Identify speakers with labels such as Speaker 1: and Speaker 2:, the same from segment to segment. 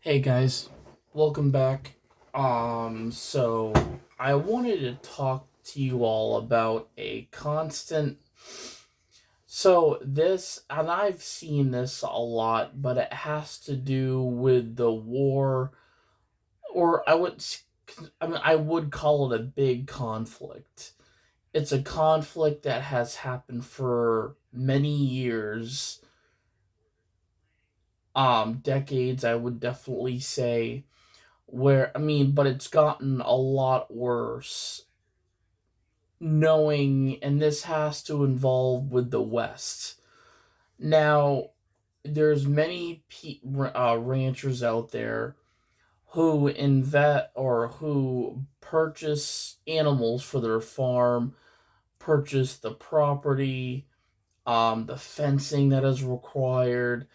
Speaker 1: Hey guys, welcome back. So I wanted to talk to you all about a constant. So this, and I've seen this a lot, but it has to do with the war, or I would call it a big conflict. It's a conflict that has happened for many years, decades, I would definitely say but it's gotten a lot worse knowing, and this has to involve with the West. Now, there's many ranchers out there who invest or who purchase animals for their farm, purchase the property, the fencing that is required,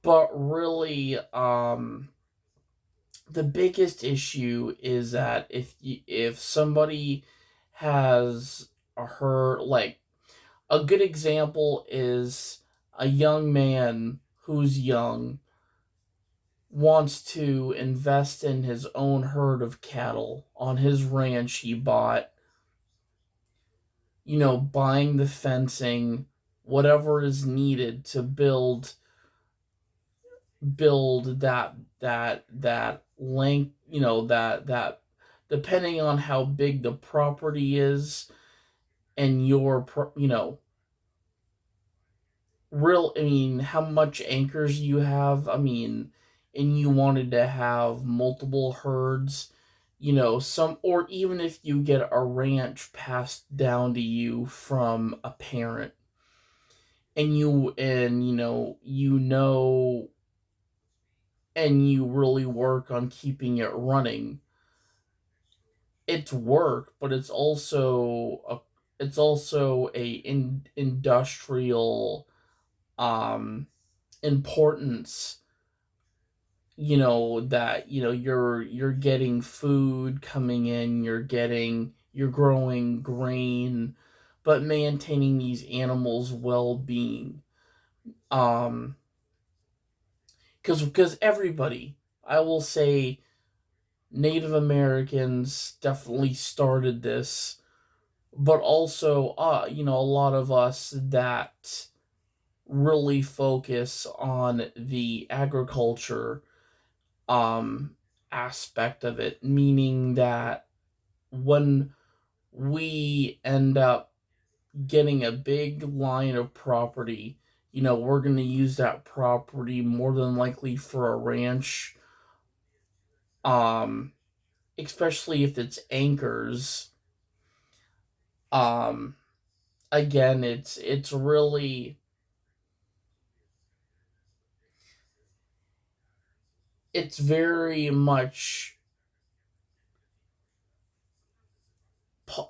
Speaker 1: but really, the biggest issue is that if somebody has a hurt, like a good example is a young man who's young wants to invest in his own herd of cattle on his ranch he bought, buying the fencing, whatever is needed to build that length, that depending on how big the property is and how much anchors you have. And you wanted to have multiple herds, some, or even if you get a ranch passed down to you from a parent, and and you really work on keeping it running. It's work, but it's also a industrial um importance. That you're getting food coming in, you're growing grain, but maintaining these animals' well-being. Um, because everybody, I will say, Native Americans definitely started this, but also, a lot of us that really focus on the agriculture um, aspect of it, meaning that when we end up getting a big line of property, we're going to use that property more than likely for a ranch, um, especially if it's anchors. Um, Again, it's really, it's very much,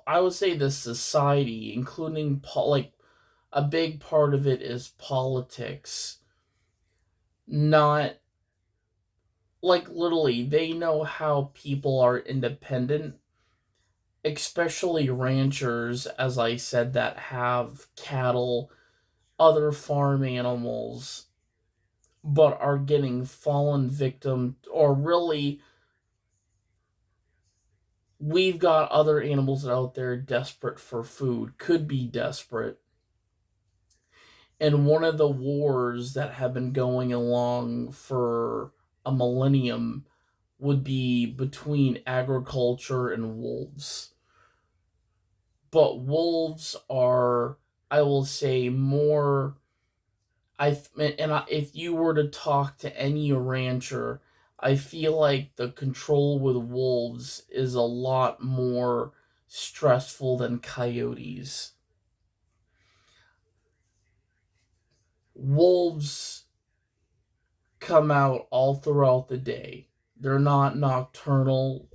Speaker 1: I would say, the society, including like a big part of it is politics. Not like literally, they know how people are independent, especially ranchers, as I said, that have cattle, other farm animals, but are getting fallen victim, or really, we've got other animals out there desperate for food, could be desperate. And one of the wars that have been going along for a millennium would be between agriculture and wolves. But wolves are, I will say, more. If you were to talk to any rancher, I feel like the control with wolves is a lot more stressful than coyotes. Wolves come out all throughout the day. They're not nocturnal.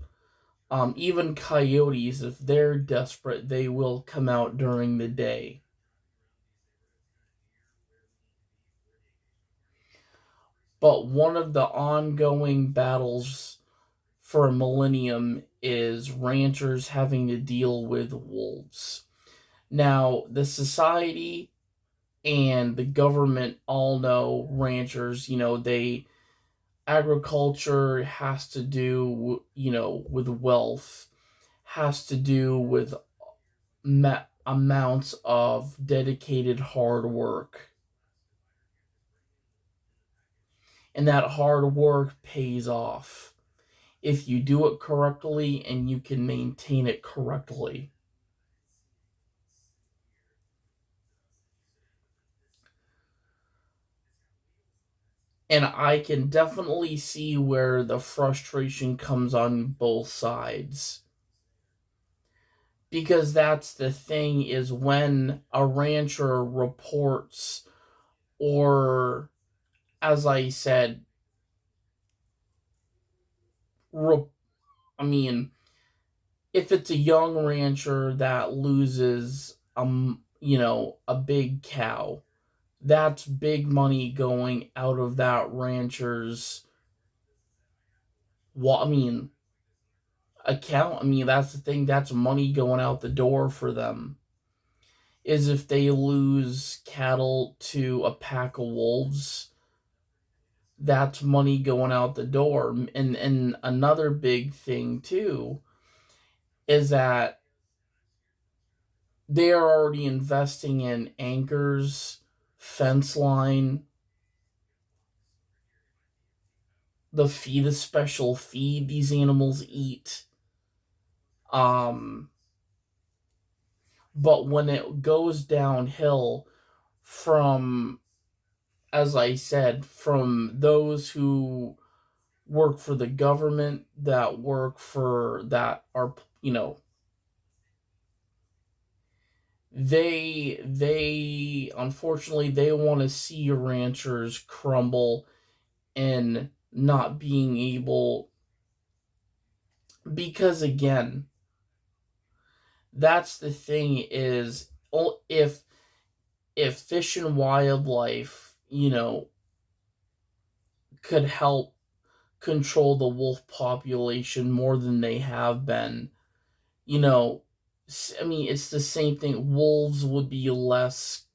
Speaker 1: Even coyotes, if they're desperate, they will come out during the day. But one of the ongoing battles for a millennium is ranchers having to deal with wolves. Now, the society and the government all know ranchers, Agriculture has to do, with wealth, has to do with amounts of dedicated hard work. And that hard work pays off if you do it correctly and you can maintain it correctly. And I can definitely see where the frustration comes on both sides. Because that's the thing, is when a rancher reports, or as I said, re- I mean, if it's a young rancher that loses a big cow, that's big money going out of that rancher's, well, account. That's the thing, that's money going out the door for them. Is if they lose cattle to a pack of wolves, that's money going out the door. And another big thing too is that they are already investing in anchors, fence line, the special feed these animals eat. Um, but when it goes downhill from, as I said, from those who work for the government, that are, they unfortunately they want to see ranchers crumble and not being able, because again, that's the thing, is, if Fish and Wildlife, could help control the wolf population more than they have been, you know it's the same thing. Wolves would be less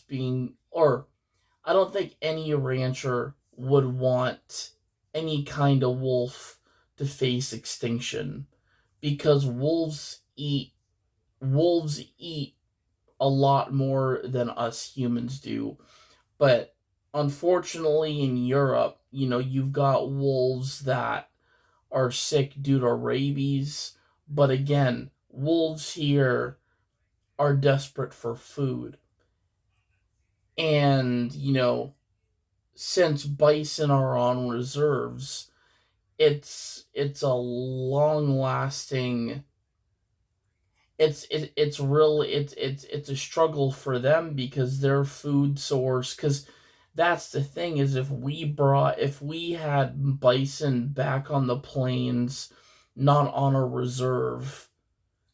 Speaker 1: being, or I don't think any rancher would want any kind of wolf to face extinction, because wolves eat a lot more than us humans do. But unfortunately in Europe, you've got wolves that are sick due to rabies. But again, wolves here are desperate for food. And, since bison are on reserves, it's a long lasting, it's really, it's a struggle for them, because their food source, because that's the thing, is if we had bison back on the plains, not on a reserve,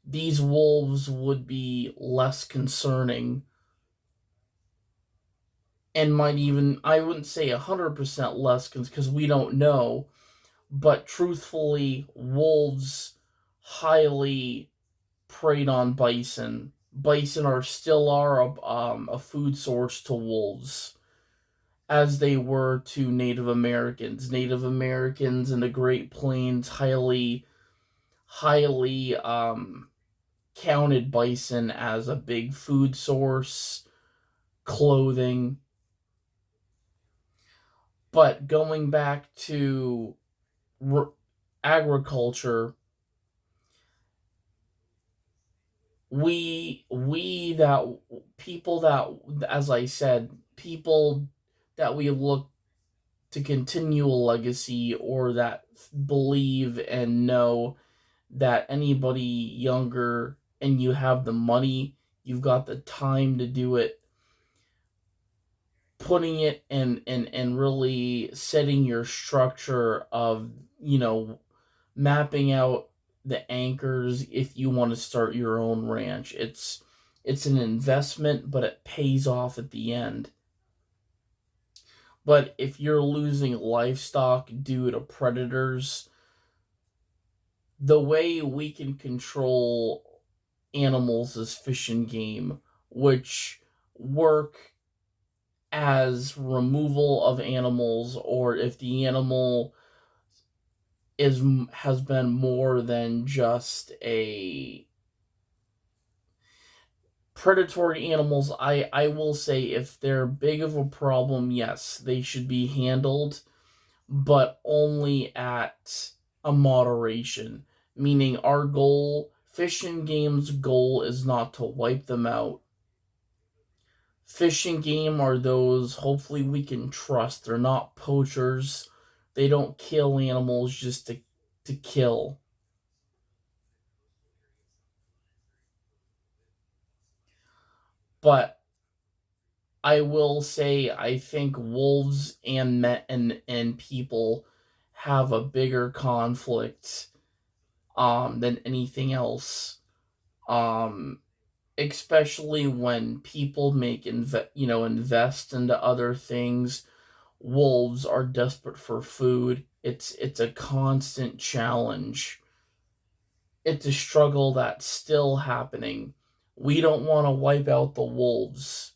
Speaker 1: these wolves would be less concerning, and might even, I wouldn't say 100% less, because we don't know, but truthfully, wolves highly preyed on bison. Bison are a food source to wolves, as they were to Native Americans. Native Americans in the Great Plains highly counted bison as a big food source, clothing. But going back to r- agriculture, we that people that, as I said, people that we look to continue a legacy, or that believe and know that anybody younger, and you have the money, you've got the time to do it, putting it and really setting your structure of, mapping out the anchors if you want to start your own ranch. It's an investment, but it pays off at the end. But if you're losing livestock due to predators, the way we can control animals is Fish and Game, which work as removal of animals, or if the animal is has been more than just a predatory animals. I will say, if they're big of a problem, yes, they should be handled, but only at a moderation. Meaning, our goal, Fish and Game's goal, is not to wipe them out. Fish and Game are those hopefully we can trust. They're not poachers. They don't kill animals just to kill. But I will say, I think wolves and people have a bigger conflict than anything else. Um, Especially when people invest into other things. Wolves are desperate for food. It's a constant challenge. It's a struggle that's still happening. We don't want to wipe out the wolves,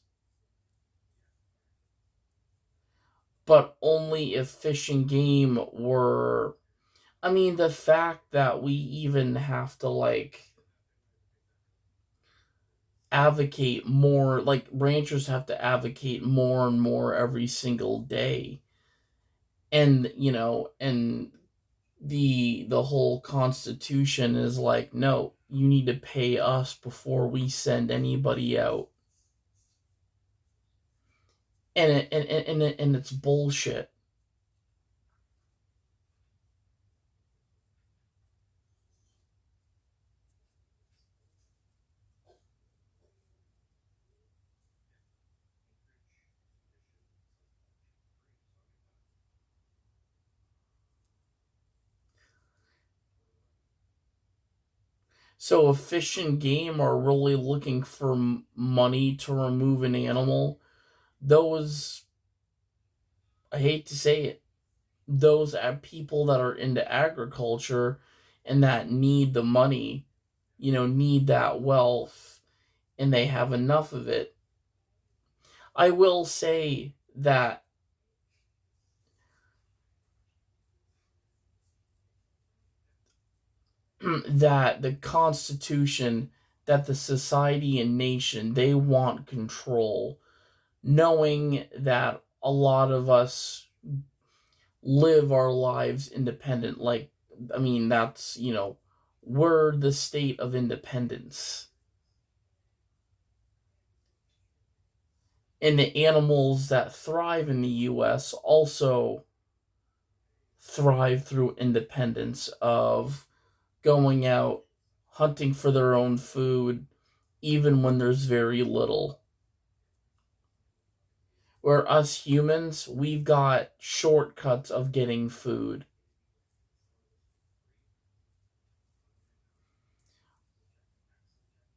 Speaker 1: but only if Fish and Game were. I mean, the fact that we even have to advocate more, like ranchers have to advocate more and more every single day. And the whole constitution is like, no, you need to pay us before we send anybody out. And it's bullshit. So if Fish and Game are really looking for money to remove an animal, those, I hate to say it, those people that are into agriculture and that need the money, need that wealth, and they have enough of it. I will say that the Constitution, that the society and nation, they want control, knowing that a lot of us live our lives independent. Like, I mean, that's, we're the state of independence. And the animals that thrive in the US also thrive through independence of going out, hunting for their own food, even when there's very little. Where us humans, we've got shortcuts of getting food.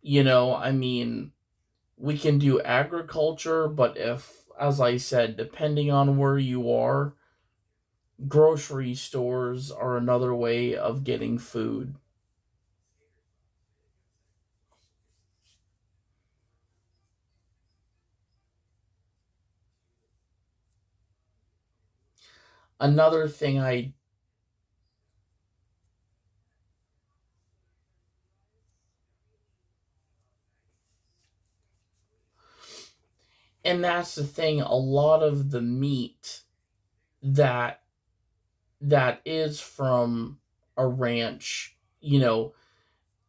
Speaker 1: I mean, we can do agriculture, but if, as I said, depending on where you are, grocery stores are another way of getting food. Another thing and that's the thing, a lot of the meat that is from a ranch,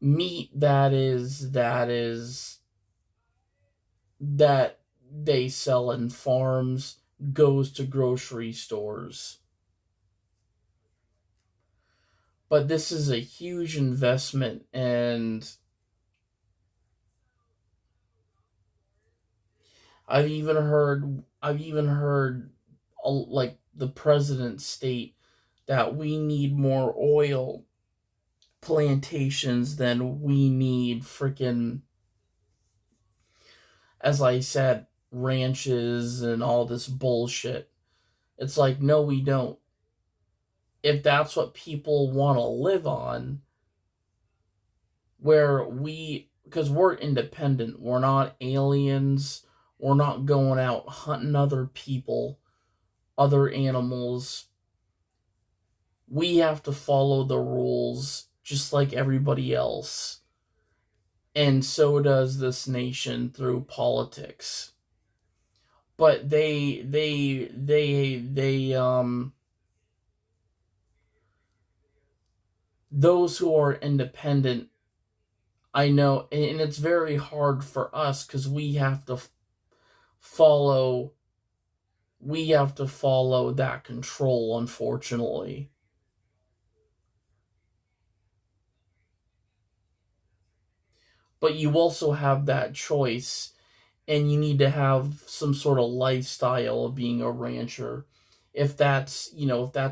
Speaker 1: meat that they sell in farms goes to grocery stores. But this is a huge investment, and I've even heard like the president state that we need more oil plantations than we need freaking, as I said, ranches and all this bullshit. It's like, no, we don't. If that's what people want to live on, because we're independent, we're not aliens, We're not going out hunting other people, other animals. We have to follow the rules just like everybody else. And so does this nation through politics. But those who are independent, I know, and it's very hard for us because follow we have to follow that control, unfortunately. But you also have that choice, and you need to have some sort of lifestyle of being a rancher. If that's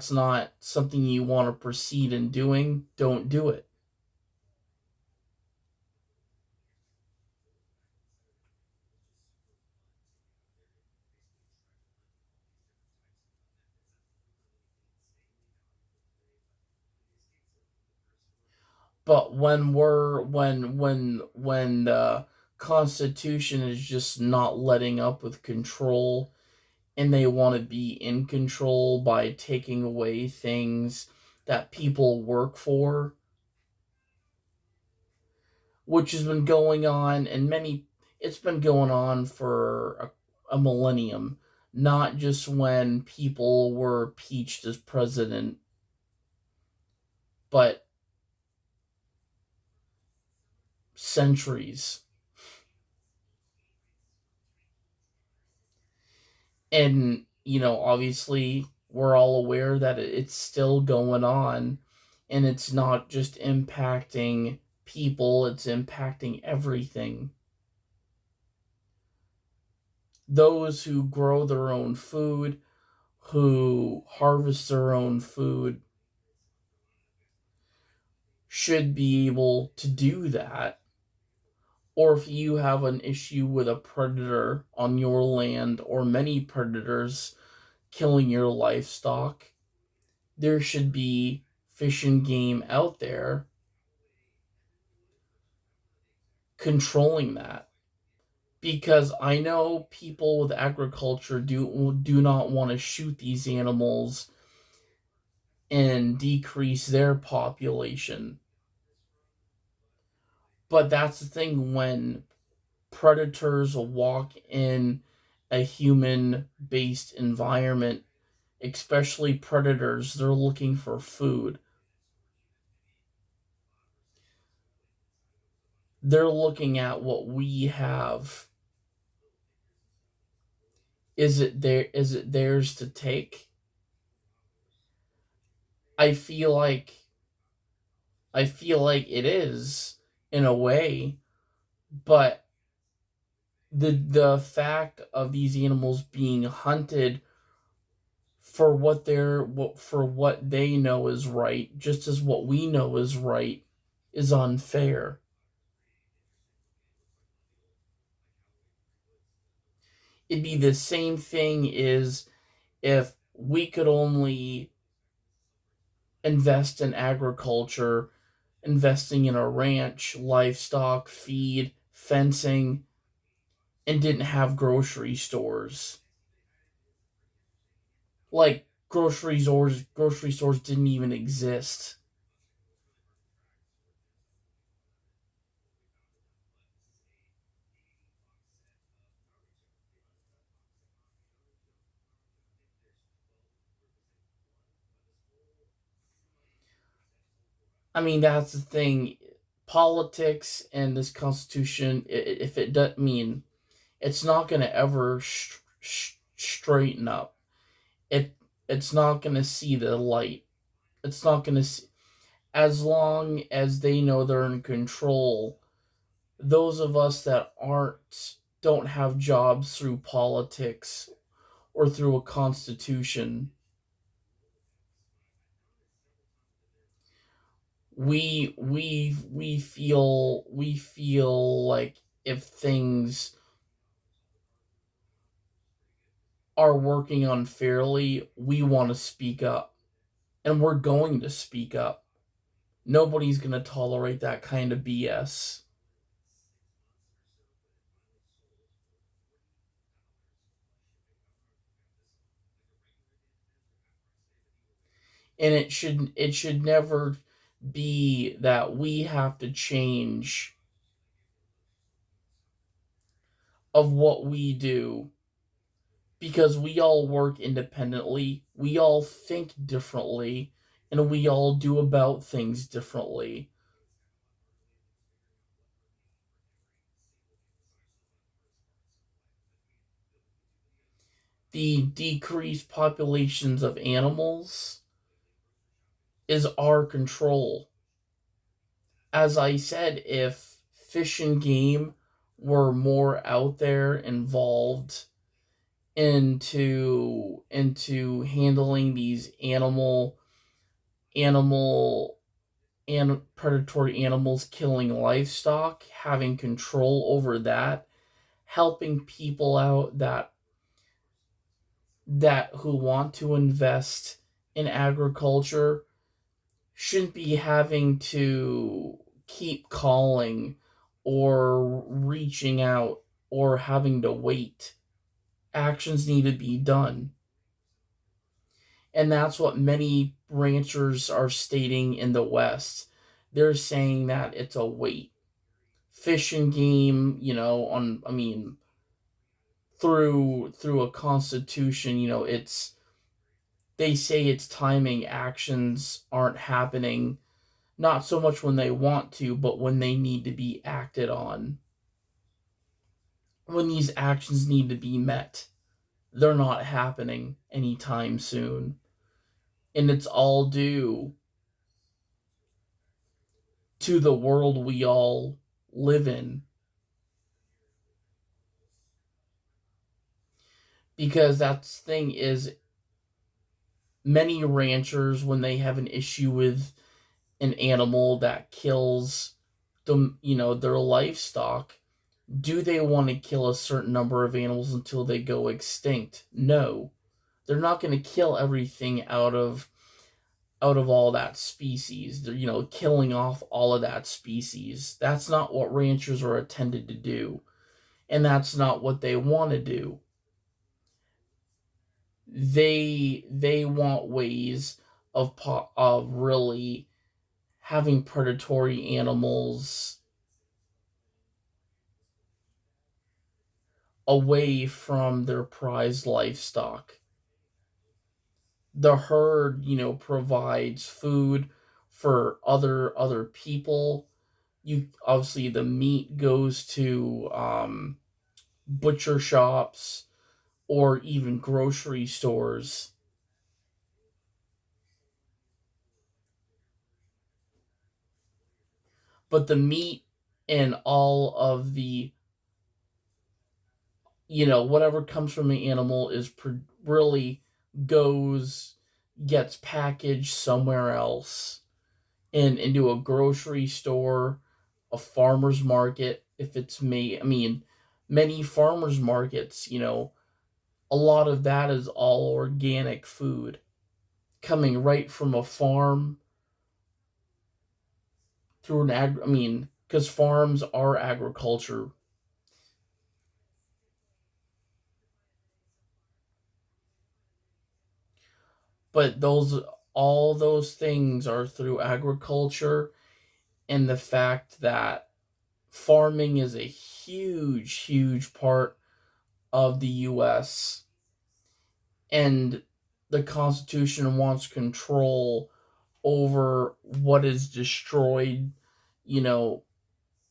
Speaker 1: not something you want to proceed in doing, don't do it. But when the Constitution is just not letting up with control, and they want to be in control by taking away things that people work for, which has been going on in many it's been going on for a millennium, not just when people were impeached as president, but centuries. And obviously we're all aware that it's still going on, and it's not just impacting people, it's impacting everything. Those who grow their own food, who harvest their own food, should be able to do that. Or if you have an issue with a predator on your land or many predators killing your livestock, there should be fish and game out there controlling that. Because I know people with agriculture do not want to shoot these animals and decrease their population. But that's the thing, when predators walk in a human based environment, especially predators, they're looking for food. They're looking at what we have. Is it theirs to take? I feel like I feel like it is, in a way, but the fact of these animals being hunted for what they know is right, just as what we know is right, is unfair. It'd be the same thing as if we could only invest in agriculture, investing in a ranch, livestock, feed, fencing, and didn't have grocery stores. Like grocery stores didn't even exist. I mean, that's the thing. Politics and this constitution, if it doesn't mean, it's not going to ever straighten up. It's not going to see the light. It's not going to see, as long as they know they're in control. Those of us that aren't don't have jobs through politics or through a constitution, we feel like if things are working unfairly, we want to speak up, and we're going to speak up. Nobody's going to tolerate that kind of BS. And it should never be that we have to change of what we do because we all work independently, we all think differently, and we all do about things differently. The decreased populations of animals is our control. As I said, if fish and game were more out there involved into handling these animal and predatory animals, killing livestock, having control over that, helping people out that who want to invest in agriculture, shouldn't be having to keep calling or reaching out or having to wait. Actions need to be done. And that's what many ranchers are stating in the West. They're saying that it's a wait. Fish and game, on I mean, through a constitution, it's they say it's timing. Actions aren't happening, not so much when they want to, but when they need to be acted on. When these actions need to be met, they're not happening anytime soon. And it's all due to the world we all live in. Because that's the thing is, many ranchers, when they have an issue with an animal that kills them, their livestock, do they want to kill a certain number of animals until they go extinct? No. They're not going to kill everything out of all that species. They're, killing off all of that species. That's not what ranchers are intended to do. And that's not what they want to do. They want ways of really having predatory animals away from their prized livestock. The herd, provides food for other people. You obviously, the meat goes to butcher shops or even grocery stores, but the meat and all of the, whatever comes from the animal really goes gets packaged somewhere else, into a grocery store, a farmer's market. If it's me, I mean, many farmers markets, a lot of that is all organic food coming right from a farm through I mean, because farms are agriculture, but all those things are through agriculture, and the fact that farming is a huge, huge part of the U.S., and the Constitution wants control over what is destroyed, you know,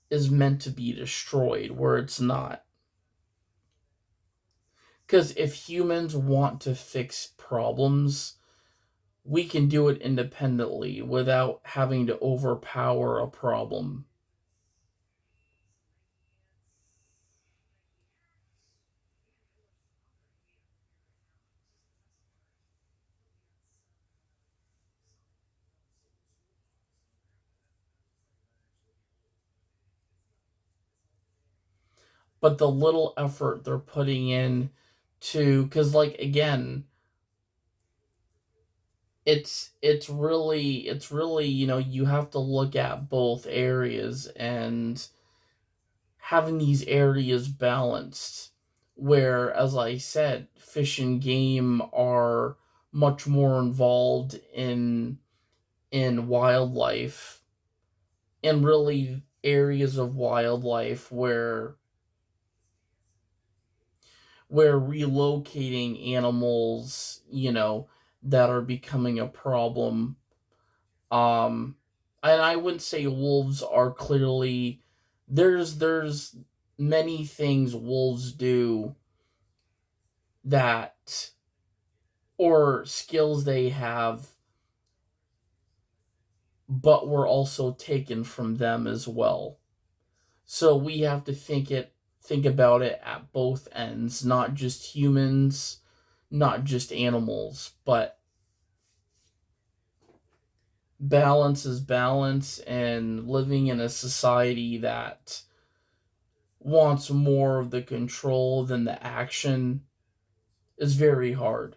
Speaker 1: is meant to be destroyed, where it's not. Because if humans want to fix problems, we can do it independently without having to overpower a problem. But the little effort they're putting in because, like, again, it's really, you have to look at both areas, and having these areas balanced, where, as I said, fish and game are much more involved in wildlife, and really areas of wildlife where relocating animals, that are becoming a problem. Um, and I wouldn't say wolves are clearly, there's many things wolves do that, or skills they have, but were also taken from them as well. So we have to think about it at both ends, not just humans, not just animals, but balance is balance, and living in a society that wants more of the control than the action is very hard.